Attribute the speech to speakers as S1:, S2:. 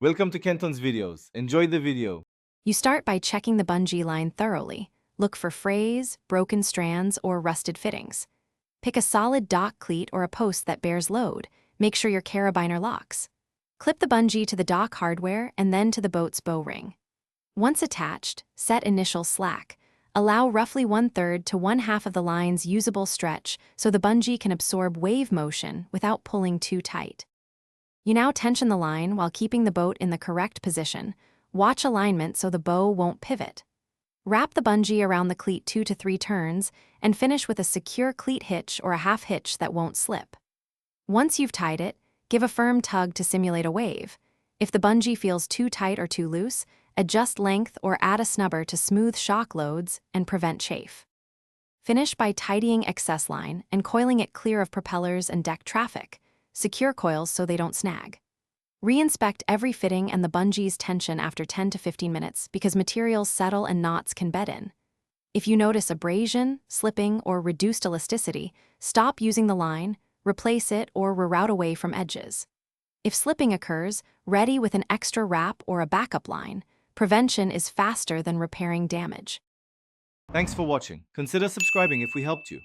S1: Welcome to Kenton's videos. Enjoy the video.
S2: You start by checking the bungee line thoroughly. Look for frays, broken strands, or rusted fittings. Pick a solid dock cleat or a post that bears load. Make sure your carabiner locks. Clip the bungee to the dock hardware and then to the boat's bow ring. Once attached, set initial slack. Allow roughly 1/3 to 1/2 of the line's usable stretch so the bungee can absorb wave motion without pulling too tight. You now tension the line while keeping the boat in the correct position. Watch alignment so the bow won't pivot. Wrap the bungee around the cleat 2 to 3 turns and finish with a secure cleat hitch or a half hitch that won't slip. Once you've tied it, give a firm tug to simulate a wave. If the bungee feels too tight or too loose, adjust length or add a snubber to smooth shock loads and prevent chafe. Finish by tidying excess line and coiling it clear of propellers and deck traffic. Secure coils so they don't snag. Re-inspect every fitting and the bungee's tension after 10 to 15 minutes because materials settle and knots can bed in. If you notice abrasion, slipping, or reduced elasticity, stop using the line, replace it, or reroute away from edges. If slipping occurs, ready with an extra wrap or a backup line. Prevention is faster than repairing damage.
S1: Thanks for watching. Consider subscribing if we helped you.